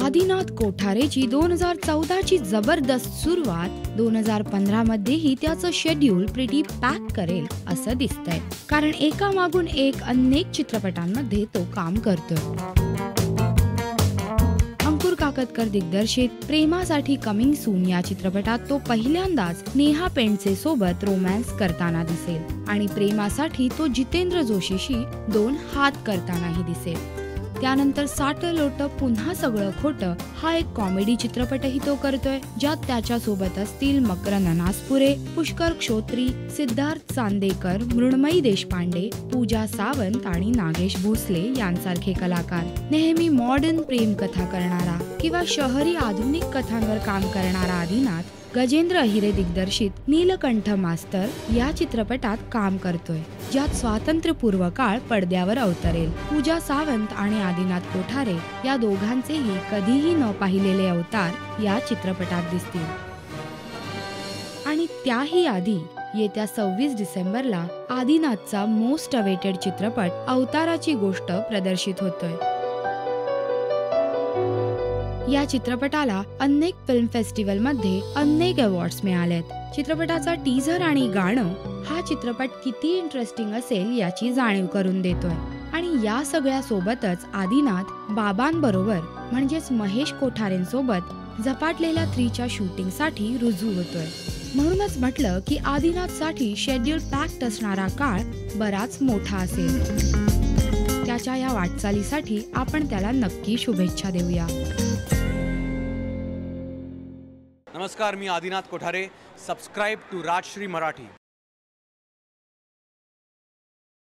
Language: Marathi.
आदिनाथ कोठारेची 2014 ची जबरदस्त सुरुवात 2015 मध्येही त्याचं शेड्यूल प्रिटी पॅक करेल असं दिसतंय, कारण एकामागून एक अनेक चित्रपटांमध्ये तो काम करतोय। अंकुर काकतकर दिग्दर्शित प्रेमासाठी कमिंग सून या चित्रपटात तो पहिल्यांदाच नेहा पेंडसे सोबत रोमॅन्स करताना दिसेल आणि प्रेमासाठी तो जितेंद्र जोशीशी 2 हात करतानाही दिसेल। त्यानंतर साटं लोटं पुन्हा सगळं खोटं हा एक कॉमेडी चित्रपटही तो करतोय, ज्यात त्याच्या सोबत असतील मकरंद अनासपुरे, पुष्कर क्षोत्री, सिद्धार्थ चांदेकर, मृण्मयी देशपांडे, पूजा सावंत आणि नागेश भोसले यांसारखे कलाकार। नेहमी मॉडर्न प्रेम कथा करणारा किंवा शहरी आधुनिक कथांवर काम करणारा आदिनाथ गजेंद्र अहिरे दिग्दर्शित नीलकंठ मास्तर या चित्रपटात काम करतोय, ज्यात स्वातंत्र्यपूर्व काळ पडद्यावर अवतरेल। पूजा सावंत आणि आदिनाथ कोठारे या दोघांचेही कधीही न पाहिलेले अवतार या चित्रपटात दिसतील। आणि त्याही आधी येत्या 26 डिसेंबरला आदिनाथचा मोस्ट अवेटेड चित्रपट अवताराची गोष्ट प्रदर्शित होतोय। या चित्रपटाला अनेक फिल्म फेस्टिवल मध्ये अनेक अवॉर्ड्स मिळालेत। चित्रपटाचा टीझर आणि गाणं हा चित्रपट किती इंटरेस्टिंग असेल याची जाणीव करून देतोय। आणि या सगळ्या सोबतच आदिनाथ बाबांबरोबर म्हणजेच महेश कोठारेंसोबत झपाटलेल्या 3 च्या शूटिंग साठी रुजू होतोय। म्हणूनच म्हटलं की आदिनाथसाठी शेड्यूल पॅक्ड असणारा काळ बराच मोठा असेल। त्याच्या या वाटचालीसाठी आपण त्याला नक्की शुभेच्छा देऊया। नमस्कार, मी आदिनाथ कोठारे। Subscribe to Rajshri Marathi.